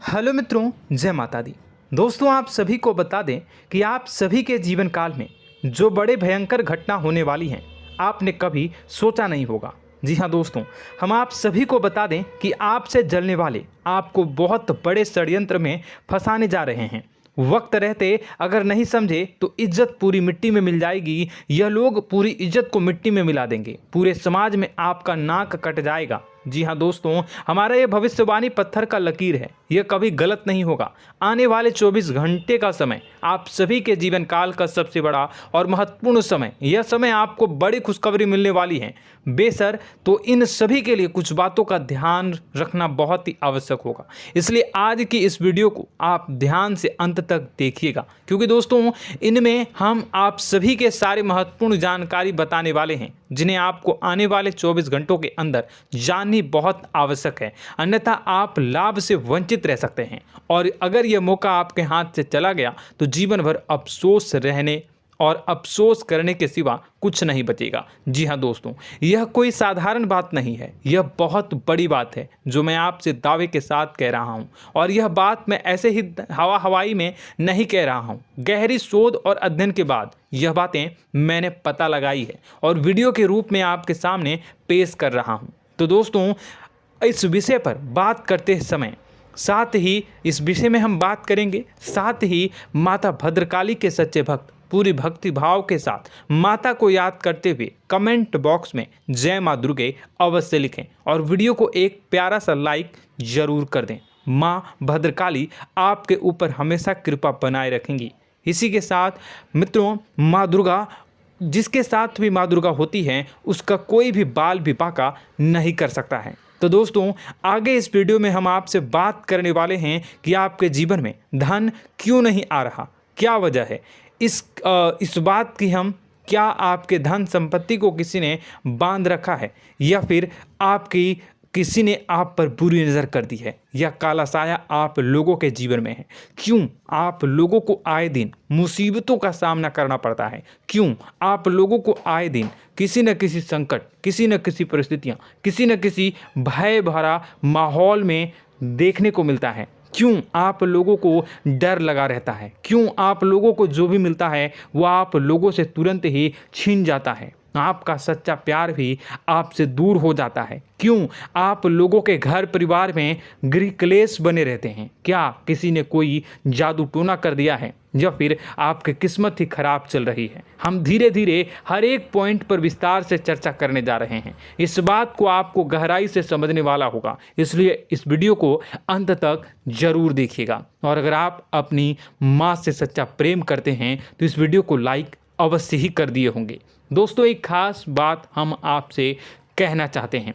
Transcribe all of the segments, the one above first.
Hello मित्रों, जय माता दी। दोस्तों, आप सभी को बता दें कि आप सभी के जीवन काल में जो बड़े भयंकर घटना होने वाली हैं, आपने कभी सोचा नहीं होगा। जी हाँ दोस्तों, हम आप सभी को बता दें कि आपसे जलने वाले आपको बहुत बड़े षड्यंत्र में फंसाने जा रहे हैं। वक्त रहते अगर नहीं समझे तो इज्जत पूरी मिट्टी में मिल जाएगी। यह लोग पूरी इज्जत को मिट्टी में मिला देंगे। पूरे समाज में आपका नाक कट जाएगा। जी हाँ दोस्तों, हमारा ये भविष्यवाणी पत्थर का लकीर है, यह कभी गलत नहीं होगा। आने वाले 24 घंटे का समय आप सभी के जीवन काल का सबसे बड़ा और महत्वपूर्ण समय। यह समय आपको बड़ी खुशखबरी मिलने वाली है बेसर, तो इन सभी के लिए कुछ बातों का ध्यान रखना बहुत ही आवश्यक होगा। इसलिए आज की इस वीडियो को आप ध्यान से अंत तक देखिएगा, क्योंकि दोस्तों इनमें हम आप सभी के सारे महत्वपूर्ण जानकारी बताने वाले हैं, जिन्हें आपको आने वाले 24 घंटों के अंदर जाननी बहुत आवश्यक है। अन्यथा आप लाभ से वंचित रह सकते हैं, और अगर यह मौका आपके हाथ से चला गया तो जीवन भर अफसोस रहने और अफसोस करने के सिवा कुछ नहीं बचेगा। जी हाँ दोस्तों, यह कोई साधारण बात नहीं है, यह बहुत बड़ी बात है जो मैं आपसे दावे के साथ कह रहा हूँ। और यह बात मैं ऐसे ही हवाई में नहीं कह रहा हूँ। गहरी शोध और अध्ययन के बाद यह बातें मैंने पता लगाई है और वीडियो के रूप में आपके सामने पेश कर रहा हूँ। तो दोस्तों, इस विषय पर बात करते समय साथ ही इस विषय में हम बात करेंगे, साथ ही माता भद्रकाली के सच्चे भक्त पूरी भक्ति भाव के साथ माता को याद करते हुए कमेंट बॉक्स में जय माँ दुर्गे अवश्य लिखें और वीडियो को एक प्यारा सा लाइक जरूर कर दें। माँ भद्रकाली आपके ऊपर हमेशा कृपा बनाए रखेंगी। इसी के साथ मित्रों, माँ दुर्गा, जिसके साथ भी माँ दुर्गा होती हैं, उसका कोई भी बाल भी बांका नहीं कर सकता है। तो दोस्तों, आगे इस वीडियो में हम आपसे बात करने वाले हैं कि आपके जीवन में धन क्यों नहीं आ रहा, क्या वजह है इस बात की। हम क्या आपके धन संपत्ति को किसी ने बांध रखा है, या फिर आपकी किसी ने आप पर बुरी नज़र कर दी है, या काला साया आप लोगों के जीवन में है। क्यों आप लोगों को आए दिन मुसीबतों का सामना करना पड़ता है, क्यों आप लोगों को आए दिन किसी न किसी संकट, किसी न किसी परिस्थितियाँ, किसी न किसी भय भरा माहौल में देखने को मिलता है, क्यों आप लोगों को डर लगा रहता है, क्यों आप लोगों को जो भी मिलता है वो आप लोगों से तुरंत ही छीन जाता है, आपका सच्चा प्यार भी आपसे दूर हो जाता है, क्यों आप लोगों के घर परिवार में गृह क्लेश बने रहते हैं। क्या किसी ने कोई जादू टोना कर दिया है, या फिर आपकी किस्मत ही खराब चल रही है। हम धीरे धीरे हर एक पॉइंट पर विस्तार से चर्चा करने जा रहे हैं। इस बात को आपको गहराई से समझने वाला होगा, इसलिए इस वीडियो को अंत तक जरूर देखिएगा। और अगर आप अपनी माँ से सच्चा प्रेम करते हैं तो इस वीडियो को लाइक अवश्य ही कर दिए होंगे। दोस्तों, एक खास बात हम आपसे कहना चाहते हैं।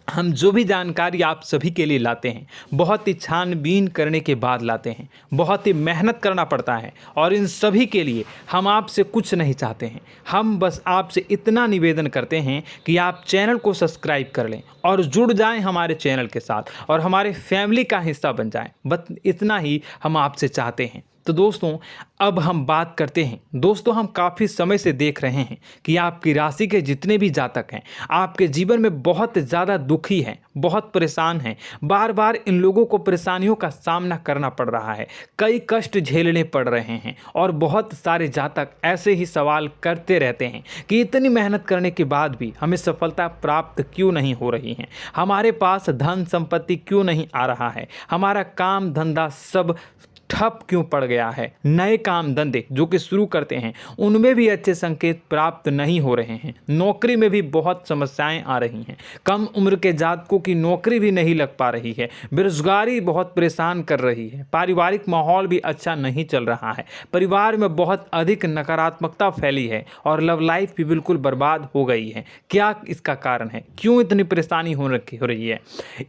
हम जो भी जानकारी आप सभी के लिए लाते हैं, बहुत ही छानबीन करने के बाद लाते हैं, बहुत ही मेहनत करना पड़ता है, और इन सभी के लिए हम आपसे कुछ नहीं चाहते हैं। हम बस आपसे इतना निवेदन करते हैं कि आप चैनल को सब्सक्राइब कर लें और जुड़ जाएं हमारे चैनल के साथ और हमारे फैमिली का हिस्सा बन जाएं। बस इतना ही हम आपसे चाहते हैं। तो दोस्तों, अब हम बात करते हैं। दोस्तों, हम काफ़ी समय से देख रहे हैं कि आपकी राशि के जितने भी जातक हैं, आपके जीवन में बहुत ज़्यादा दुखी हैं, बहुत परेशान हैं। बार बार इन लोगों को परेशानियों का सामना करना पड़ रहा है, कई कष्ट झेलने पड़ रहे हैं, और बहुत सारे जातक ऐसे ही सवाल करते रहते हैं कि इतनी मेहनत करने के बाद भी हमें सफलता प्राप्त क्यों नहीं हो रही है, हमारे पास धन संपत्ति क्यों नहीं आ रहा है, हमारा काम धंधा सब ठप क्यों पड़ गया है, नए काम धंधे जो कि शुरू करते हैं उनमें भी अच्छे संकेत प्राप्त नहीं हो रहे हैं, नौकरी में भी बहुत समस्याएं आ रही हैं, कम उम्र के जातकों की नौकरी भी नहीं लग पा रही है, बेरोजगारी बहुत परेशान कर रही है, पारिवारिक माहौल भी अच्छा नहीं चल रहा है, परिवार में बहुत अधिक नकारात्मकता फैली है, और लव लाइफ भी बिल्कुल बर्बाद हो गई है। क्या इसका कारण है, क्यों इतनी परेशानी हो रही है?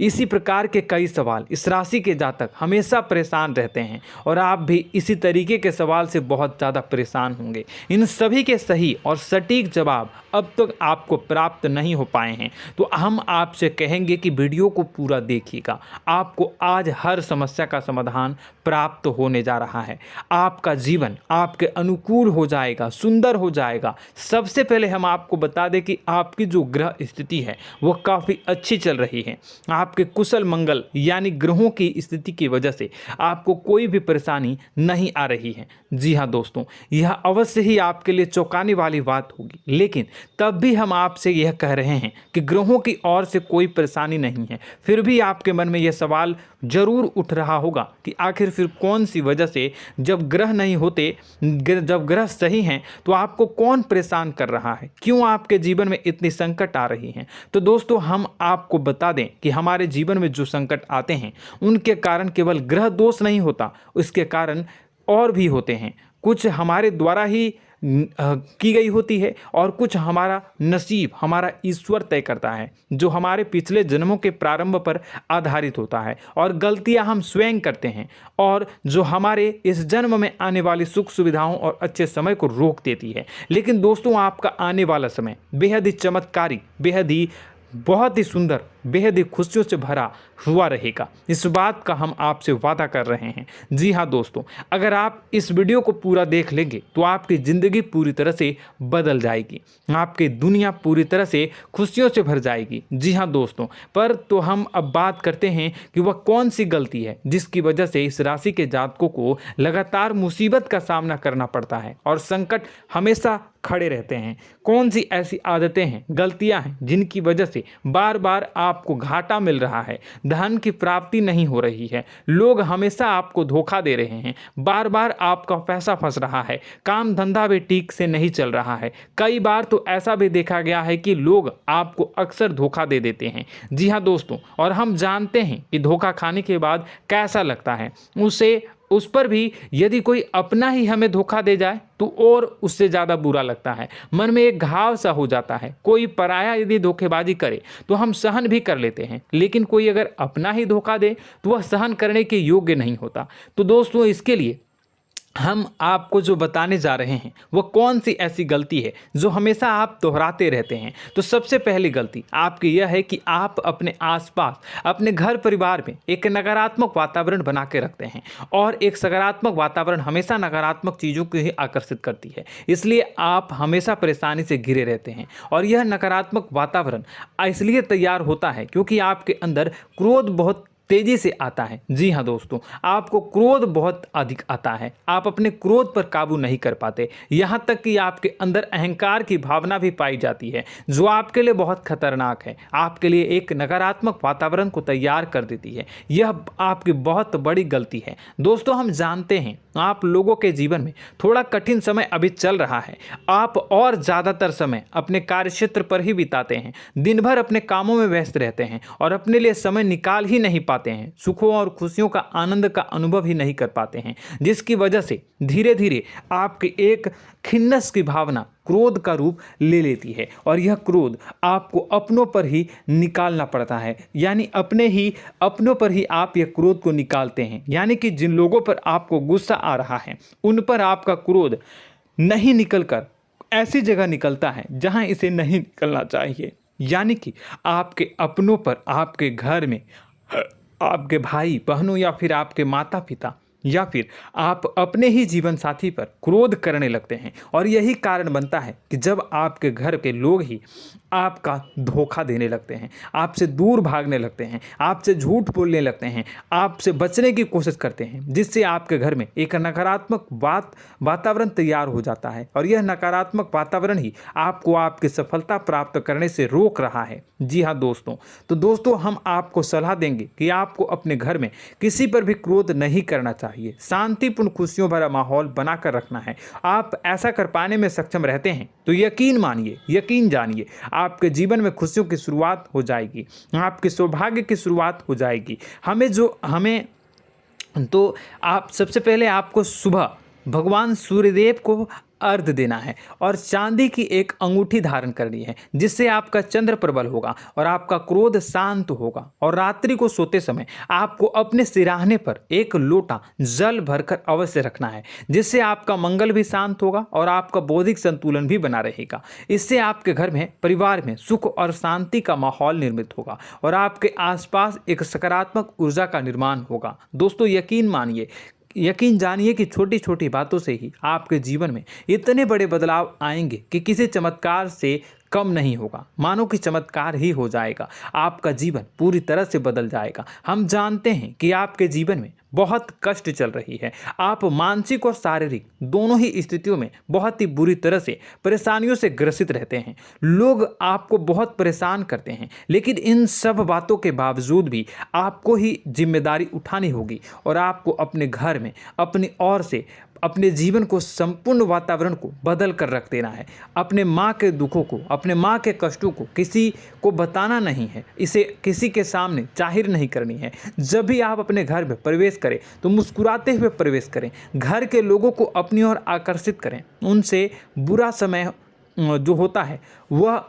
इसी प्रकार के कई सवाल इस राशि के जातक हमेशा परेशान रहते हैं, और आप भी इसी तरीके के सवाल से बहुत ज़्यादा परेशान होंगे। इन सभी के सही और सटीक जवाब अब तक आपको प्राप्त नहीं हो पाए हैं, तो हम आपसे कहेंगे कि वीडियो को पूरा देखिएगा। आपको आज हर समस्या का समाधान प्राप्त होने जा रहा है। आपका जीवन आपके अनुकूल हो जाएगा, सुंदर हो जाएगा। सबसे पहले हम आपको बता दें कि आपकी जो ग्रह स्थिति है वो काफ़ी अच्छी चल रही है। आपके कुशल मंगल यानी ग्रहों की स्थिति की वजह से आपको कोई भी परेशानी नहीं आ रही है। जी हाँ दोस्तों, यह अवश्य ही आपके लिए चौंकाने वाली बात होगी, लेकिन तब भी हम आपसे यह कह रहे हैं कि ग्रहों की ओर से कोई परेशानी नहीं है। फिर भी आपके मन में यह सवाल जरूर उठ रहा होगा कि आखिर फिर कौन सी वजह से, जब ग्रह नहीं होते, जब ग्रह सही हैं, तो आपको कौन परेशान कर रहा है, क्यों आपके जीवन में इतनी संकट आ रही हैं। तो दोस्तों, हम आपको बता दें कि हमारे जीवन में जो संकट आते हैं उनके कारण केवल ग्रह दोष नहीं होता, उसके कारण और भी होते हैं। कुछ हमारे द्वारा ही की गई होती है और कुछ हमारा नसीब, हमारा ईश्वर तय करता है, जो हमारे पिछले जन्मों के प्रारंभ पर आधारित होता है। और गलतियां हम स्वयं करते हैं और जो हमारे इस जन्म में आने वाली सुख सुविधाओं और अच्छे समय को रोक देती है। लेकिन दोस्तों, आपका आने वाला समय बेहद ही चमत्कारी, बेहद ही बहुत ही सुंदर, बेहद ही खुशियों से भरा हुआ रहेगा। इस बात का हम आपसे वादा कर रहे हैं। जी हाँ दोस्तों, अगर आप इस वीडियो को पूरा देख लेंगे तो आपकी ज़िंदगी पूरी तरह से बदल जाएगी, आपकी दुनिया पूरी तरह से खुशियों से भर जाएगी। जी हाँ दोस्तों, पर तो हम अब बात करते हैं कि वह कौन सी गलती है जिसकी वजह से इस राशि के जातकों को लगातार मुसीबत का सामना करना पड़ता है और संकट हमेशा खड़े रहते हैं। कौन सी ऐसी आदतें हैं, गलतियां हैं जिनकी वजह से बार बार आपको घाटा मिल रहा है, धन की प्राप्ति नहीं हो रही है, लोग हमेशा आपको धोखा दे रहे हैं, बार बार आपका पैसा फंस रहा है, काम धंधा भी ठीक से नहीं चल रहा है। कई बार तो ऐसा भी देखा गया है कि लोग आपको अक्सर धोखा दे देते हैं। जी हाँ दोस्तों, और हम जानते हैं कि धोखा खाने के बाद कैसा लगता है। उस पर भी यदि कोई अपना ही हमें धोखा दे जाए तो और उससे ज़्यादा बुरा लगता है, मन में एक घाव सा हो जाता है। कोई पराया यदि धोखेबाजी करे तो हम सहन भी कर लेते हैं, लेकिन कोई अगर अपना ही धोखा दे तो वह सहन करने के योग्य नहीं होता। तो दोस्तों, इसके लिए हम आपको जो बताने जा रहे हैं वो कौन सी ऐसी गलती है जो हमेशा आप दोहराते रहते हैं। तो सबसे पहली गलती आपकी यह है कि आप अपने आसपास, अपने घर परिवार में एक नकारात्मक वातावरण बना के रखते हैं, और एक सकारात्मक वातावरण हमेशा नकारात्मक चीज़ों को ही आकर्षित करती है। इसलिए आप हमेशा परेशानी से घिरे रहते हैं, और यह नकारात्मक वातावरण इसलिए तैयार होता है क्योंकि आपके अंदर क्रोध बहुत तेजी से आता है। जी हाँ दोस्तों, आपको क्रोध बहुत अधिक आता है, आप अपने क्रोध पर काबू नहीं कर पाते, यहाँ तक कि आपके अंदर अहंकार की भावना भी पाई जाती है, जो आपके लिए बहुत खतरनाक है, आपके लिए एक नकारात्मक वातावरण को तैयार कर देती है। यह आपकी बहुत बड़ी गलती है। दोस्तों, हम जानते हैं आप लोगों के जीवन में थोड़ा कठिन समय अभी चल रहा है। आप और ज़्यादातर समय अपने कार्यक्षेत्र पर ही बिताते हैं, दिन भर अपने कामों में व्यस्त रहते हैं और अपने लिए समय निकाल ही नहीं पाते हैं, सुखों और खुशियों का आनंद का अनुभव ही नहीं कर पाते हैं, जिसकी वजह से धीरे धीरे आपकी एक खिन्नस की भावना क्रोध का रूप ले लेती है, और यह क्रोध आपको अपनों पर ही निकालना पड़ता है। यानी अपनों पर ही आप यह क्रोध को निकालते हैं। यानी कि जिन लोगों पर आपको गुस्सा आ रहा है उन पर आपका क्रोध नहीं निकलकर ऐसी जगह निकलता है जहां इसे नहीं निकलना चाहिए। यानी कि आपके अपनों पर, आपके घर में, आपके भाई बहनों या फिर आपके माता पिता या फिर आप अपने ही जीवन साथी पर क्रोध करने लगते हैं, और यही कारण बनता है कि जब आपके घर के लोग ही आपका धोखा देने लगते हैं, आपसे दूर भागने लगते हैं, आपसे झूठ बोलने लगते हैं, आपसे बचने की कोशिश करते हैं, जिससे आपके घर में एक नकारात्मक वातावरण तैयार हो जाता है, और यह नकारात्मक वातावरण ही आपको आपकी सफलता प्राप्त करने से रोक रहा है। जी हाँ दोस्तों, तो दोस्तों, हम आपको सलाह देंगे कि आपको अपने घर में किसी पर भी क्रोध नहीं करना चाहिए, शांतिपूर्ण खुशियों भरा माहौल बनाकर रखना है। आप ऐसा कर पाने में सक्षम रहते हैं तो यकीन मानिए, यकीन जानिए, आपके जीवन में खुशियों की शुरुआत हो जाएगी, आपके सौभाग्य की शुरुआत हो जाएगी। आप सबसे पहले आपको सुबह भगवान सूर्यदेव को अर्घ्य देना है और चांदी की एक अंगूठी धारण करनी है, जिससे आपका चंद्र प्रबल होगा और आपका क्रोध शांत होगा। और रात्रि को सोते समय आपको अपने सिरहाने पर एक लोटा जल भरकर अवश्य रखना है, जिससे आपका मंगल भी शांत होगा और आपका बौद्धिक संतुलन भी बना रहेगा। इससे आपके घर में, परिवार में सुख और शांति का माहौल निर्मित होगा और आपके आसपास एक सकारात्मक ऊर्जा का निर्माण होगा। दोस्तों, यकीन जानिए कि छोटी छोटी बातों से ही आपके जीवन में इतने बड़े बदलाव आएंगे कि किसी चमत्कार से कम नहीं होगा। मानो कि चमत्कार ही हो जाएगा, आपका जीवन पूरी तरह से बदल जाएगा। हम जानते हैं कि आपके जीवन में बहुत कष्ट चल रही है, आप मानसिक और शारीरिक दोनों ही स्थितियों में बहुत ही बुरी तरह से परेशानियों से ग्रसित रहते हैं। लोग आपको बहुत परेशान करते हैं, लेकिन इन सब बातों के बावजूद भी आपको ही जिम्मेदारी उठानी होगी और आपको अपने घर में अपनी ओर से अपने जीवन को, संपूर्ण वातावरण को बदल कर रख देना है। अपने माँ के दुखों को, अपने माँ के कष्टों को किसी को बताना नहीं है, इसे किसी के सामने जाहिर नहीं करनी है। जब भी आप अपने घर में प्रवेश करें तो मुस्कुराते हुए प्रवेश करें, घर के लोगों को अपनी ओर आकर्षित करें। उनसे बुरा समय जो होता है वह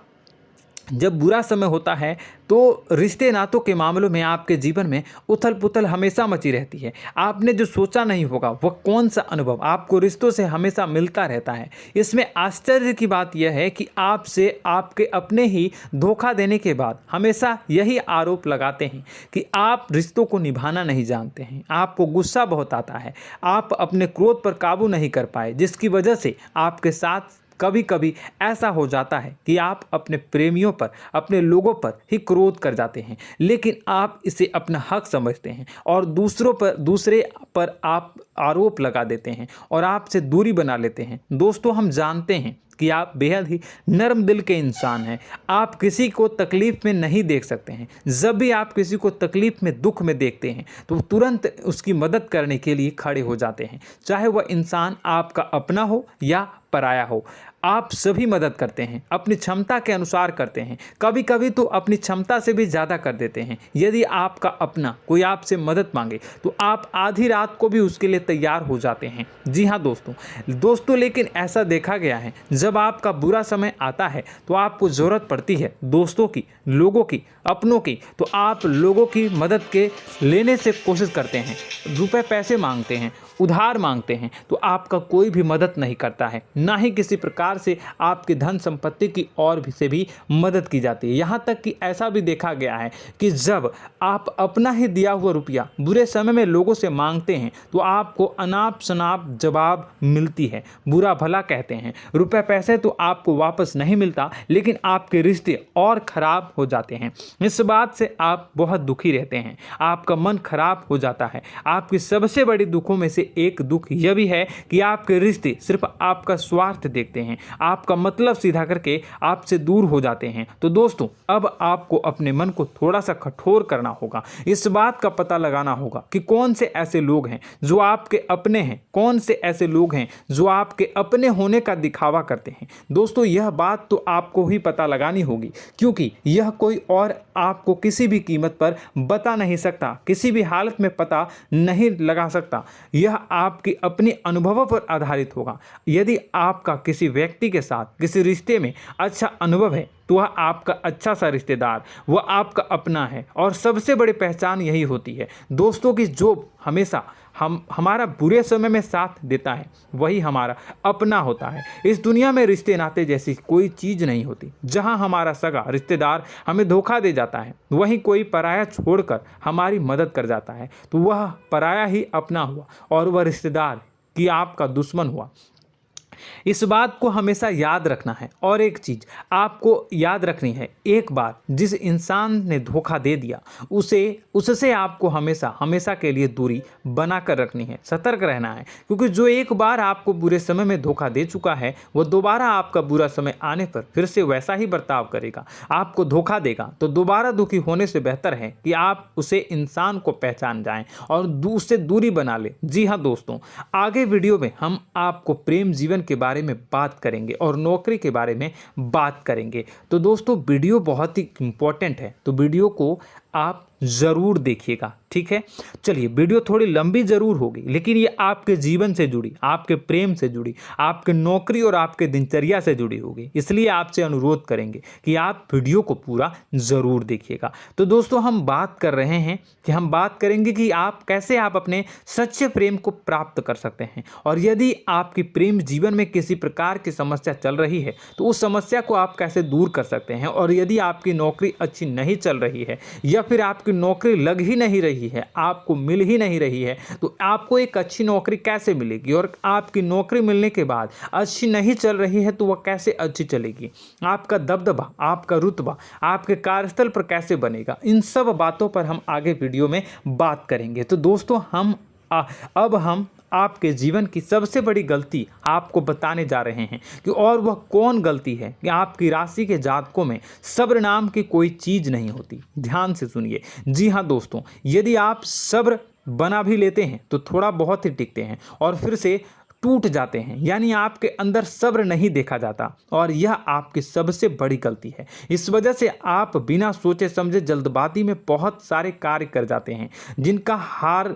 जब बुरा समय होता है तो रिश्ते नातों के मामलों में आपके जीवन में उथल पुथल हमेशा मची रहती है। आपने जो सोचा नहीं होगा वह कौन सा अनुभव आपको रिश्तों से हमेशा मिलता रहता है। इसमें आश्चर्य की बात यह है कि आपसे आपके अपने ही धोखा देने के बाद हमेशा यही आरोप लगाते हैं कि आप रिश्तों को निभाना नहीं जानते हैं, आपको गुस्सा बहुत आता है, आप अपने क्रोध पर काबू नहीं कर पाए, जिसकी वजह से आपके साथ कभी कभी ऐसा हो जाता है कि आप अपने प्रेमियों पर, अपने लोगों पर ही क्रोध कर जाते हैं, लेकिन आप इसे अपना हक समझते हैं और दूसरे पर आप आरोप लगा देते हैं और आपसे दूरी बना लेते हैं। दोस्तों, हम जानते हैं कि आप बेहद ही नर्म दिल के इंसान हैं। आप किसी को तकलीफ में नहीं देख सकते हैं। जब भी आप किसी को तकलीफ में, दुख में देखते हैं तो तुरंत उसकी मदद करने के लिए खड़े हो जाते हैं, चाहे वह इंसान आपका अपना हो या पराया हो। आप सभी मदद करते हैं, अपनी क्षमता के अनुसार करते हैं, कभी कभी तो अपनी क्षमता से भी ज़्यादा कर देते हैं। यदि आपका अपना कोई आपसे मदद मांगे तो आप आधी रात को भी उसके लिए तैयार हो जाते हैं। जी हाँ दोस्तों, लेकिन ऐसा देखा गया है, जब आपका बुरा समय आता है तो आपको ज़रूरत पड़ती है दोस्तों की, लोगों की, अपनों की, तो आप लोगों की मदद के लेने से कोशिश करते हैं, रुपए पैसे मांगते हैं, उधार मांगते हैं, तो आपका कोई भी मदद नहीं करता है, ना ही किसी प्रकार से आपकी धन संपत्ति की ओर से भी मदद की जाती है। यहाँ तक कि ऐसा भी देखा गया है कि जब आप अपना ही दिया हुआ रुपया बुरे समय में लोगों से मांगते हैं तो आपको अनाप शनाप जवाब मिलती है, बुरा भला कहते हैं। रुपए पैसे तो आपको वापस नहीं मिलता, लेकिन आपके रिश्ते और खराब हो जाते हैं। इस बात से आप बहुत दुखी रहते हैं, आपका मन खराब हो जाता है। आपकी सबसे बड़ी दुखों में से एक दुख यह भी है कि आपके रिश्ते सिर्फ आपका स्वार्थ देखते हैं, आपका मतलब सीधा करके आपसे दूर हो जाते हैं। तो दोस्तों, अब आपको अपने मन को थोड़ा सा कठोर करना होगा, इस बात का पता लगाना होगा कि कौन से ऐसे लोग हैं जो आपके अपने हैं, कौन से ऐसे लोग हैं जो आपके अपने होने का दिखावा करते हैं। दोस्तों, यह बात तो आपको ही पता लगानी होगी, क्योंकि यह कोई और आपको किसी भी कीमत पर बता नहीं सकता, किसी भी हालत में पता नहीं लगा सकता। यह आपके अपने अनुभवों पर आधारित होगा। यदि आपका किसी व्यक्ति के साथ किसी रिश्ते में अच्छा अनुभव है तो वह आपका अच्छा सा रिश्तेदार, वह आपका अपना है। और सबसे बड़ी पहचान यही होती है दोस्तों की जो हमेशा हमारा बुरे समय में साथ देता है वही हमारा अपना होता है। इस दुनिया में रिश्ते नाते जैसी कोई चीज़ नहीं होती। जहां हमारा सगा रिश्तेदार हमें धोखा दे जाता है, वहीं कोई पराया छोड़कर हमारी मदद कर जाता है, तो वह पराया ही अपना हुआ और वह रिश्तेदार की आपका दुश्मन हुआ। इस बात को हमेशा याद रखना है। और एक चीज़ आपको याद रखनी है, एक बार जिस इंसान ने धोखा दे दिया उससे आपको हमेशा के लिए दूरी बना कर रखनी है, सतर्क रहना है। क्योंकि जो एक बार आपको बुरे समय में धोखा दे चुका है वो दोबारा आपका बुरा समय आने पर फिर से वैसा ही बर्ताव करेगा, आपको धोखा देगा। तो दोबारा दुखी होने से बेहतर है कि आप उसे इंसान को पहचान जाएं और उससे दूरी बना लें। जी हाँ दोस्तों, आगे वीडियो में हम आपको प्रेम जीवन के बारे में बात करेंगे और नौकरी के बारे में बात करेंगे। तो दोस्तों, वीडियो बहुत ही इम्पोर्टेंट है, तो वीडियो को आप ज़रूर देखिएगा, ठीक है। चलिए, वीडियो थोड़ी लंबी ज़रूर होगी, लेकिन ये आपके जीवन से जुड़ी, आपके प्रेम से जुड़ी, आपके नौकरी और आपके दिनचर्या से जुड़ी होगी, इसलिए आपसे अनुरोध करेंगे कि आप वीडियो को पूरा ज़रूर देखिएगा। तो दोस्तों, हम बात कर रहे हैं कि हम बात करेंगे कि आप कैसे आप अपने सच्चे प्रेम को प्राप्त कर सकते हैं, और यदि आपकी प्रेम जीवन में किसी प्रकार की समस्या चल रही है तो उस समस्या को आप कैसे दूर कर सकते हैं, और यदि आपकी नौकरी अच्छी नहीं चल रही है या फिर आपकी नौकरी लग ही नहीं रही है, आपको मिल ही नहीं रही है, तो आपको एक अच्छी नौकरी कैसे मिलेगी, और आपकी नौकरी मिलने के बाद अच्छी नहीं चल रही है तो वह कैसे अच्छी चलेगी, आपका दबदबा, आपका रुतबा आपके कार्यस्थल पर कैसे बनेगा, इन सब बातों पर हम आगे वीडियो में बात करेंगे। तो दोस्तों, अब हम आपके जीवन की सबसे बड़ी गलती आपको बताने जा रहे हैं कि और वह कौन गलती है कि आपकी राशि के जातकों में सब्र नाम की कोई चीज़ नहीं होती। ध्यान से सुनिए। जी हाँ दोस्तों, यदि आप सब्र बना भी लेते हैं तो थोड़ा बहुत ही टिकते हैं और फिर से टूट जाते हैं, यानी आपके अंदर सब्र नहीं देखा जाता, और यह आपकी सबसे बड़ी गलती है। इस वजह से आप बिना सोचे समझे जल्दबाजी में बहुत सारे कार्य कर जाते हैं, जिसका हार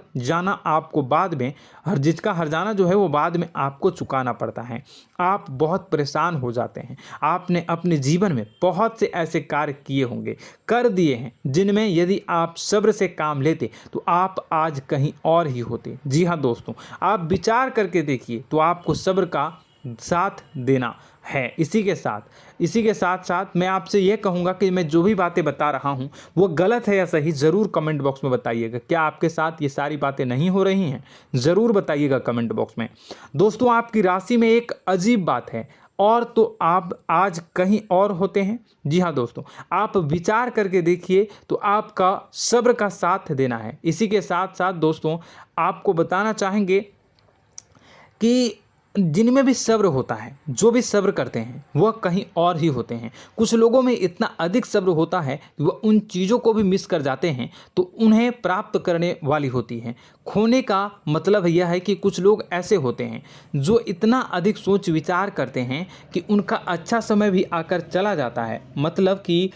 जाना जो है वो बाद में आपको चुकाना पड़ता है। आप बहुत परेशान हो जाते हैं। आपने अपने जीवन में बहुत से ऐसे कार्य किए होंगे, कर दिए हैं, जिनमें यदि आप सब्र से काम लेते तो आप आज कहीं और ही होते। जी हाँ दोस्तों, आप विचार करके देखिए तो आपको सब्र का साथ देना है। इसी के साथ साथ मैं आपसे यह कहूँगा कि मैं जो भी बातें बता रहा हूँ वो गलत है या सही, ज़रूर कमेंट बॉक्स में बताइएगा। क्या आपके साथ ये सारी बातें नहीं हो रही हैं, ज़रूर बताइएगा कमेंट बॉक्स में। दोस्तों, आपकी राशि में एक अजीब बात है, और तो आप आज कहीं और होते हैं। जी हाँ दोस्तों, आप विचार करके देखिए तो आपका सब्र का साथ देना है। इसी के साथ साथ दोस्तों, आपको बताना चाहेंगे कि जिनमें भी सब्र होता है, जो भी सब्र करते हैं वह कहीं और ही होते हैं। कुछ लोगों में इतना अधिक सब्र होता है कि वह उन चीज़ों को भी मिस कर जाते हैं तो उन्हें प्राप्त करने वाली होती हैं। खोने का मतलब यह है कि कुछ लोग ऐसे होते हैं जो इतना अधिक सोच विचार करते हैं कि उनका अच्छा समय भी आकर चला जाता है, मतलब कि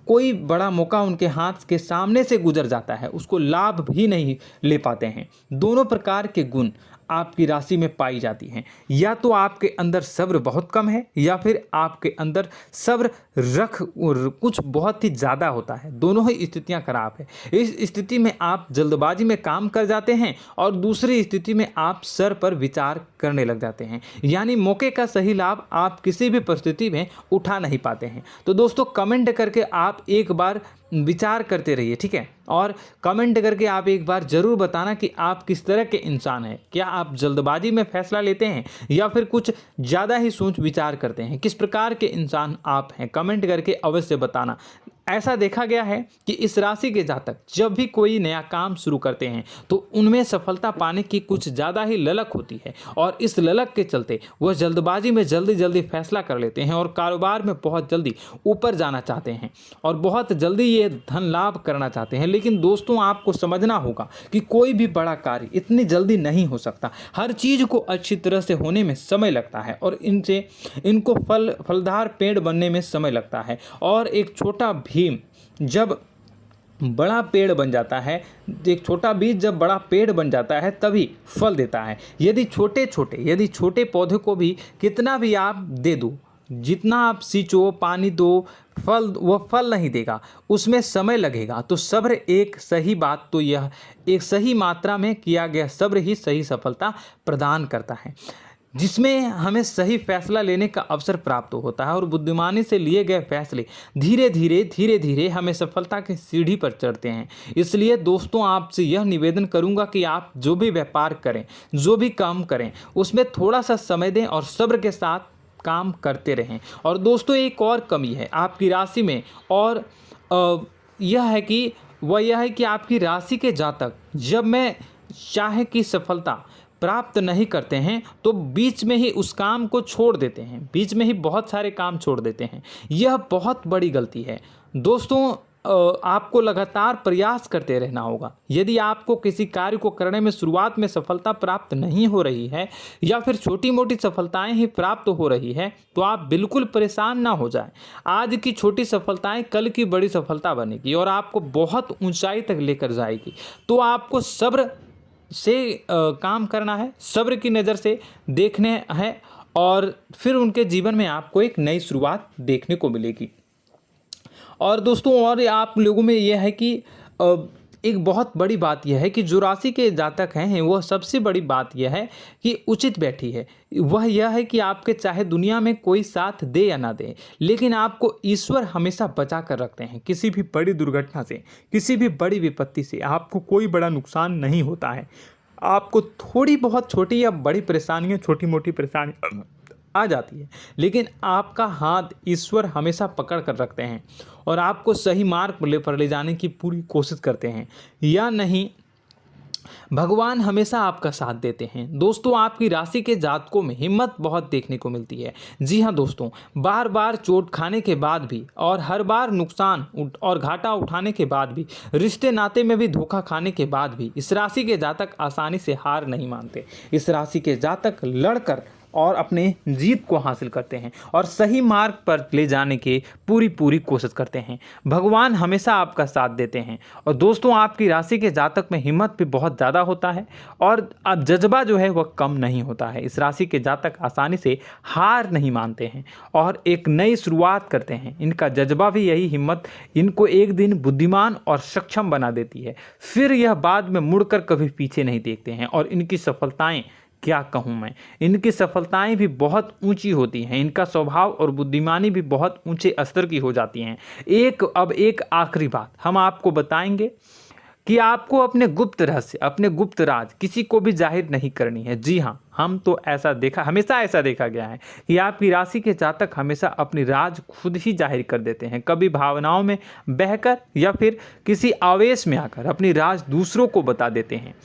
कोई बड़ा मौका उनके हाथ के सामने से गुजर जाता है, उसको लाभ भी नहीं ले पाते हैं। दोनों प्रकार के गुण आपकी राशि में पाई जाती हैं। या तो आपके अंदर सब्र बहुत कम है, या फिर आपके अंदर सब्र कुछ बहुत ही ज़्यादा होता है। दोनों ही स्थितियां खराब है। इस स्थिति में आप जल्दबाजी में काम कर जाते हैं, और दूसरी स्थिति में आप सर पर विचार करने लग जाते हैं, यानी मौके का सही लाभ आप किसी भी परिस्थिति में उठा नहीं पाते हैं। तो दोस्तों, कमेंट करके आप एक बार विचार करते रहिए, ठीक है, और कमेंट करके आप एक बार ज़रूर बताना कि आप किस तरह के इंसान हैं। क्या आप जल्दबाजी में फैसला लेते हैं या फिर कुछ ज़्यादा ही सोच विचार करते हैं? किस प्रकार के इंसान आप हैं, कमेंट करके अवश्य बताना। ऐसा देखा गया है कि इस राशि के जातक जब भी कोई नया काम शुरू करते हैं तो उनमें सफलता पाने की कुछ ज़्यादा ही ललक होती है, और इस ललक के चलते वह जल्दबाजी में जल्दी फैसला कर लेते हैं और कारोबार में बहुत जल्दी ऊपर जाना चाहते हैं और बहुत जल्दी ये धन लाभ करना चाहते हैं। लेकिन दोस्तों, आपको समझना होगा कि कोई भी बड़ा कार्य इतनी जल्दी नहीं हो सकता। हर चीज़ को अच्छी तरह से होने में समय लगता है, और इनको फलदार पेड़ बनने में समय लगता है। और एक छोटा भीम जब बड़ा पेड़ बन जाता है, एक छोटा बीज जब बड़ा पेड़ बन जाता है तभी फल देता है। यदि छोटे पौधे को भी कितना भी आप दे दो, जितना आप सींचो, पानी दो, वह फल नहीं देगा, उसमें समय लगेगा। तो सब्र एक सही मात्रा में किया गया सब्र ही सही सफलता प्रदान करता है, जिसमें हमें सही फैसला लेने का अवसर प्राप्त होता है, और बुद्धिमानी से लिए गए फैसले धीरे धीरे हमें सफलता की सीढ़ी पर चढ़ते हैं। इसलिए दोस्तों, आपसे यह निवेदन करूंगा कि आप जो भी व्यापार करें, जो भी काम करें, उसमें थोड़ा सा समय दें और सब्र के साथ काम करते रहें। और दोस्तों, एक और कमी है आपकी राशि में, और यह है कि आपकी राशि के जातक जब में चाहे कि सफलता प्राप्त नहीं करते हैं तो बीच में ही उस काम को छोड़ देते हैं, बीच में ही बहुत सारे काम छोड़ देते हैं। यह बहुत बड़ी गलती है दोस्तों। आपको लगातार प्रयास करते रहना होगा। यदि आपको किसी कार्य को करने में शुरुआत में सफलता प्राप्त नहीं हो रही है या फिर छोटी मोटी सफलताएं ही प्राप्त हो रही है तो आप बिल्कुल परेशान ना हो जाएं। आज की छोटी सफलताएं कल की बड़ी सफलता बनेगी और आपको बहुत ऊंचाई तक लेकर जाएगी। तो आपको सब्र से काम करना है, सब्र की नज़र से देखने हैं और फिर उनके जीवन में आपको एक नई शुरुआत देखने को मिलेगी। और दोस्तों और आप लोगों में यह है कि एक बहुत बड़ी बात यह है कि जो राशि के जातक हैं वह सबसे बड़ी बात यह है कि उचित बैठी है। वह यह है कि आपके चाहे दुनिया में कोई साथ दे या ना दे, लेकिन आपको ईश्वर हमेशा बचा कर रखते हैं। किसी भी बड़ी दुर्घटना से, किसी भी बड़ी विपत्ति से आपको कोई बड़ा नुकसान नहीं होता है। आपको थोड़ी बहुत छोटी या बड़ी परेशानियाँ, छोटी मोटी परेशानी आ जाती है, लेकिन आपका हाथ ईश्वर हमेशा पकड़ कर रखते हैं और आपको सही मार्ग पर ले जाने की पूरी कोशिश करते हैं। या नहीं, भगवान हमेशा आपका साथ देते हैं। दोस्तों आपकी राशि के जातकों में हिम्मत बहुत देखने को मिलती है। जी हाँ दोस्तों, बार बार चोट खाने के बाद भी और हर बार नुकसान और घाटा उठाने के बाद भी, रिश्ते नाते में भी धोखा खाने के बाद भी इस राशि के जातक आसानी से हार नहीं मानते। इस राशि के जातक लड़कर और अपने जीत को हासिल करते हैं और सही मार्ग पर ले जाने की पूरी कोशिश करते हैं। भगवान हमेशा आपका साथ देते हैं। और दोस्तों आपकी राशि के जातक में हिम्मत भी बहुत ज़्यादा होता है और अब जज्बा जो है वह कम नहीं होता है। इस राशि के जातक आसानी से हार नहीं मानते हैं और एक नई शुरुआत करते हैं। इनका जज्बा भी, यही हिम्मत इनको एक दिन बुद्धिमान और सक्षम बना देती है। फिर यह बाद में मुड़कर कभी पीछे नहीं देखते हैं और इनकी सफलताएं, क्या कहूँ मैं, इनकी सफलताएं भी बहुत ऊंची होती हैं। इनका स्वभाव और बुद्धिमानी भी बहुत ऊंचे स्तर की हो जाती हैं। अब एक आखिरी बात हम आपको बताएंगे कि आपको अपने गुप्त रहस्य, अपने गुप्त राज किसी को भी जाहिर नहीं करनी है। जी हाँ, हम तो हमेशा ऐसा देखा गया है कि आपकी राशि के जातक हमेशा अपनी राज खुद ही जाहिर कर देते हैं। कभी भावनाओं में बहकर या फिर किसी आवेश में आकर अपनी राज दूसरों को बता देते हैं,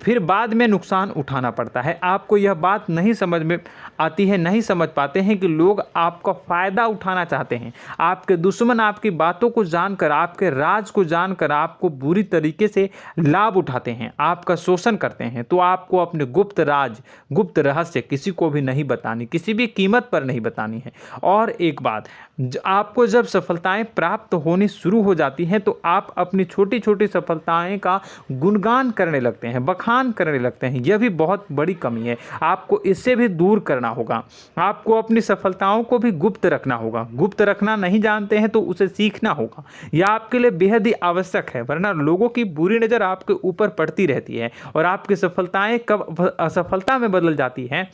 फिर बाद में नुकसान उठाना पड़ता है। आपको यह बात नहीं समझ में आती है, नहीं समझ पाते हैं कि लोग आपका फ़ायदा उठाना चाहते हैं। आपके दुश्मन आपकी बातों को जानकर, आपके राज को जानकर आपको बुरी तरीके से लाभ उठाते हैं, आपका शोषण करते हैं। तो आपको अपने गुप्त राज, गुप्त रहस्य किसी को भी नहीं बतानी, किसी भी कीमत पर नहीं बतानी है। और एक बात, आपको जब सफलताएं प्राप्त होनी शुरू हो जाती हैं तो आप अपनी छोटी छोटी सफलताएं का गुणगान करने लगते हैं, बखान करने लगते हैं। यह भी बहुत बड़ी कमी है, आपको इससे भी दूर करना होगा। आपको अपनी सफलताओं को भी गुप्त रखना होगा। गुप्त रखना नहीं जानते हैं तो उसे सीखना होगा। यह आपके लिए बेहद ही आवश्यक है, वरना लोगों की बुरी नज़र आपके ऊपर पड़ती रहती है और आपकी सफलताएं कब असफलता में बदल जाती हैं,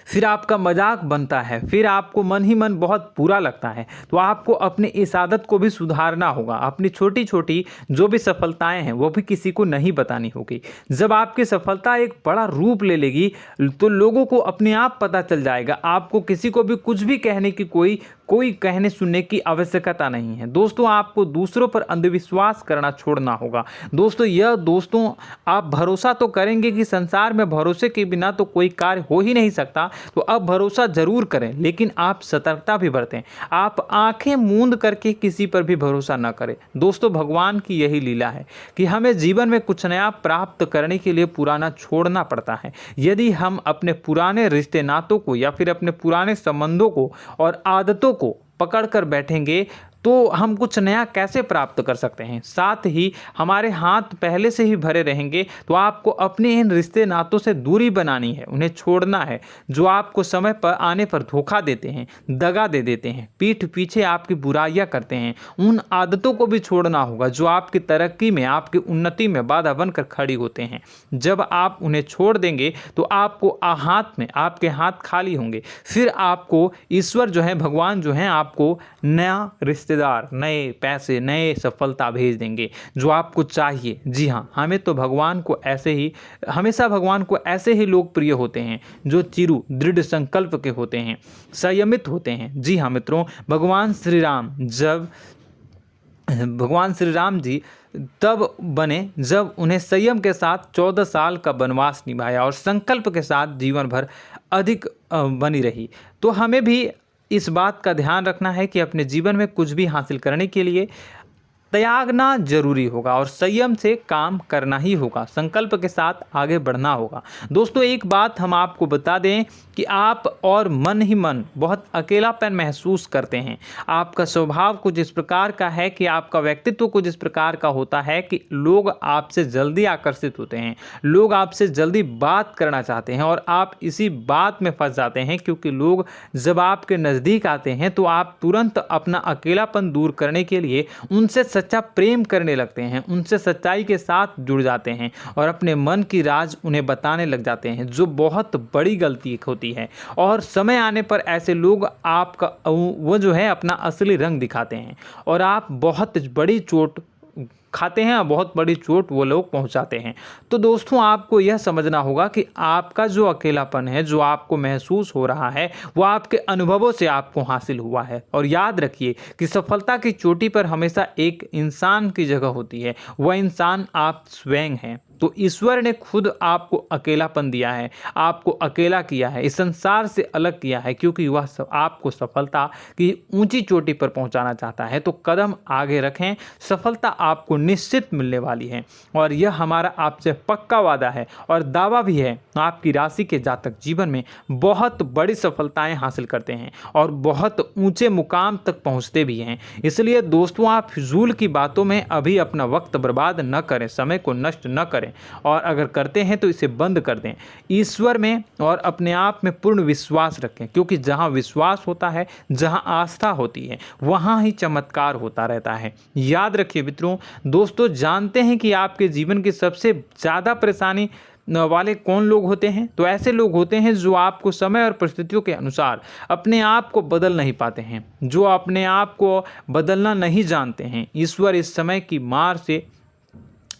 फिर आपका मजाक बनता है, फिर आपको मन ही मन बहुत बुरा लगता है। तो आपको अपनी इस आदत को भी सुधारना होगा। अपनी छोटी छोटी जो भी सफलताएं हैं वो भी किसी को नहीं बतानी होगी। जब आपकी सफलता एक बड़ा रूप ले लेगी तो लोगों को अपने आप पता चल जाएगा। आपको किसी को भी कुछ भी कहने की कोई कहने सुनने की आवश्यकता नहीं है। दोस्तों आपको दूसरों पर अंधविश्वास करना छोड़ना होगा। दोस्तों आप भरोसा तो करेंगे कि संसार में भरोसे के बिना तो कोई कार्य हो ही नहीं सकता, तो अब भरोसा जरूर करें, लेकिन आप सतर्कता भी बरतें। आप आंखें मूंद करके किसी पर भी भरोसा न करें। दोस्तों भगवान की यही लीला है कि हमें जीवन में कुछ नया प्राप्त करने के लिए पुराना छोड़ना पड़ता है। यदि हम अपने पुराने रिश्ते नातों को या फिर अपने पुराने संबंधों को और आदतों को पकड़ कर बैठेंगे तो हम कुछ नया कैसे प्राप्त कर सकते हैं। साथ ही हमारे हाथ पहले से ही भरे रहेंगे। तो आपको अपने इन रिश्ते नातों से दूरी बनानी है, उन्हें छोड़ना है जो आपको समय पर आने पर धोखा देते हैं, दगा दे देते हैं, पीठ पीछे आपकी बुराइयां करते हैं। उन आदतों को भी छोड़ना होगा जो आपकी तरक्की में, आपकी उन्नति में बाधा बनकर खड़ी होते हैं। जब आप उन्हें छोड़ देंगे तो आपके हाथ खाली होंगे। फिर आपको ईश्वर जो है, भगवान जो है, आपको नया रिश्तेदार, नए पैसे, नए सफलता भेज देंगे जो आपको चाहिए। जी हाँ, हमेशा भगवान को ऐसे ही लोग प्रिय होते हैं जो चिरु दृढ़ संकल्प के होते हैं, संयमित होते हैं। जी हाँ मित्रों, भगवान श्री राम जी तब बने जब उन्हें संयम के साथ 14 साल का वनवास निभाया और संकल्प के साथ जीवन भर अधिक बनी रही। तो हमें भी इस बात का ध्यान रखना है कि अपने जीवन में कुछ भी हासिल करने के लिए त्यागना जरूरी होगा और संयम से काम करना ही होगा, संकल्प के साथ आगे बढ़ना होगा। दोस्तों एक बात हम आपको बता दें कि आप और मन ही मन बहुत अकेलापन महसूस करते हैं। आपका स्वभाव कुछ इस प्रकार का है कि आपका व्यक्तित्व कुछ इस प्रकार का होता है कि लोग आपसे जल्दी आकर्षित होते हैं, लोग आपसे जल्दी बात करना चाहते हैं और आप इसी बात में फंस जाते हैं, क्योंकि लोग जब आपके नज़दीक आते हैं तो आप तुरंत अपना अकेलापन दूर करने के लिए उनसे सच्चा प्रेम करने लगते हैं, उनसे सच्चाई के साथ जुड़ जाते हैं और अपने मन की राज उन्हें बताने लग जाते हैं, जो बहुत बड़ी गलती होती है। और समय आने पर ऐसे लोग आपका वो जो है अपना असली रंग दिखाते हैं और आप बहुत बड़ी चोट खाते हैं, बहुत बड़ी चोट वो लोग पहुंचाते हैं। तो दोस्तों आपको यह समझना होगा कि आपका जो अकेलापन है, जो आपको महसूस हो रहा है, वो आपके अनुभवों से आपको हासिल हुआ है। और याद रखिए कि सफलता की चोटी पर हमेशा एक इंसान की जगह होती है, वह इंसान आप स्वयं हैं। तो ईश्वर ने खुद आपको अकेलापन दिया है, आपको अकेला किया है, इस संसार से अलग किया है, क्योंकि वह आपको सफलता की ऊंची चोटी पर पहुंचाना चाहता है। तो कदम आगे रखें, सफलता आपको निश्चित मिलने वाली है और यह हमारा आपसे पक्का वादा है और दावा भी है। आपकी राशि के जातक जीवन में बहुत बड़ी सफलताएं हासिल करते हैं और बहुत ऊंचे मुकाम तक पहुंचते भी हैं। इसलिए दोस्तों आप फिजूल की बातों में अभी अपना वक्त बर्बाद न करें, समय को नष्ट न करें और अगर करते हैं तो इसे बंद कर दें। ईश्वर में और अपने आप में पूर्ण विश्वास रखें, क्योंकि जहां विश्वास होता है, जहां आस्था होती है, वहां ही चमत्कार होता रहता है। याद रखिए मित्रों, दोस्तों जानते हैं कि आपके जीवन की सबसे ज़्यादा परेशानी वाले कौन लोग होते हैं? तो ऐसे लोग होते हैं जो आपको समय और परिस्थितियों के अनुसार अपने आप को बदल नहीं पाते हैं, जो अपने आप को बदलना नहीं जानते हैं। ईश्वर इस समय की मार से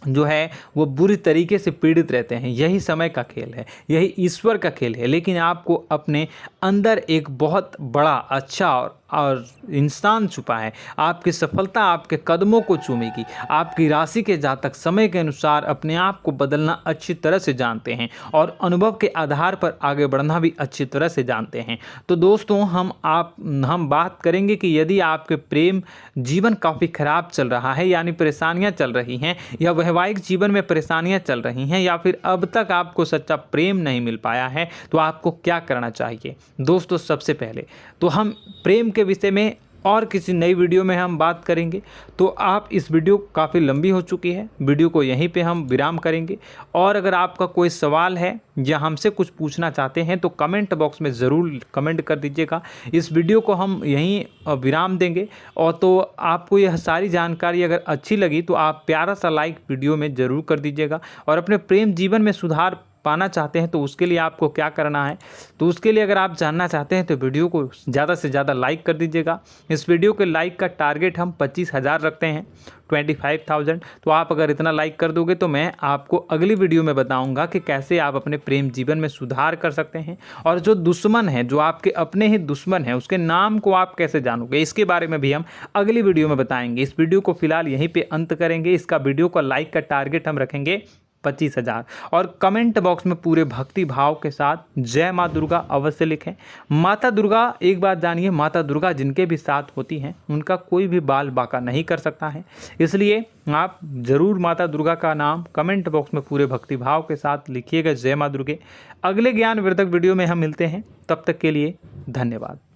जो है वो बुरी तरीके से पीड़ित रहते हैं। यही समय का खेल है, यही ईश्वर का खेल है। लेकिन आपको अपने अंदर एक बहुत बड़ा अच्छा और इंसान छुपा है। आपकी सफलता आपके कदमों को चूमेगी। आपकी राशि के जातक समय के अनुसार अपने आप को बदलना अच्छी तरह से जानते हैं और अनुभव के आधार पर आगे बढ़ना भी अच्छी तरह से जानते हैं। तो दोस्तों हम बात करेंगे कि यदि आपके प्रेम जीवन काफ़ी खराब चल रहा है, यानी परेशानियां चल रही हैं, या वैवाहिक जीवन में परेशानियां चल रही हैं, या फिर अब तक आपको सच्चा प्रेम नहीं मिल पाया है, तो आपको क्या करना चाहिए। दोस्तों सबसे पहले तो हम प्रेम के विषय में और किसी नई वीडियो में हम बात करेंगे। तो आप इस वीडियो काफ़ी लंबी हो चुकी है, वीडियो को यहीं पे हम विराम करेंगे। और अगर आपका कोई सवाल है या हमसे कुछ पूछना चाहते हैं तो कमेंट बॉक्स में ज़रूर कमेंट कर दीजिएगा। इस वीडियो को हम यहीं विराम देंगे। और तो आपको यह सारी जानकारी अगर अच्छी लगी तो आप प्यारा सा लाइक वीडियो में ज़रूर कर दीजिएगा। और अपने प्रेम जीवन में सुधार पाना चाहते हैं तो उसके लिए आपको क्या करना है, तो उसके लिए अगर आप जानना चाहते हैं तो वीडियो को ज़्यादा से ज़्यादा लाइक कर दीजिएगा। इस वीडियो के लाइक का टारगेट हम 25,000 रखते हैं, 25,000। तो आप अगर इतना लाइक कर दोगे तो मैं आपको अगली वीडियो में बताऊंगा कि कैसे आप अपने प्रेम जीवन में सुधार कर सकते हैं। और जो दुश्मन है, जो आपके अपने ही दुश्मन है, उसके नाम को आप कैसे जानोगे, इसके बारे में भी हम अगली वीडियो में बताएंगे। इस वीडियो को फिलहाल यहीं पर अंत करेंगे। इसका वीडियो का लाइक का टारगेट हम रखेंगे 25,000। और कमेंट बॉक्स में पूरे भक्ति भाव के साथ जय माँ दुर्गा अवश्य लिखें। माता दुर्गा, एक बात जानिए, माता दुर्गा जिनके भी साथ होती हैं उनका कोई भी बाल बांका नहीं कर सकता है। इसलिए आप ज़रूर माता दुर्गा का नाम कमेंट बॉक्स में पूरे भक्ति भाव के साथ लिखिएगा, जय माँ दुर्गे। अगले ज्ञानवर्धक वीडियो में हम मिलते हैं, तब तक के लिए धन्यवाद।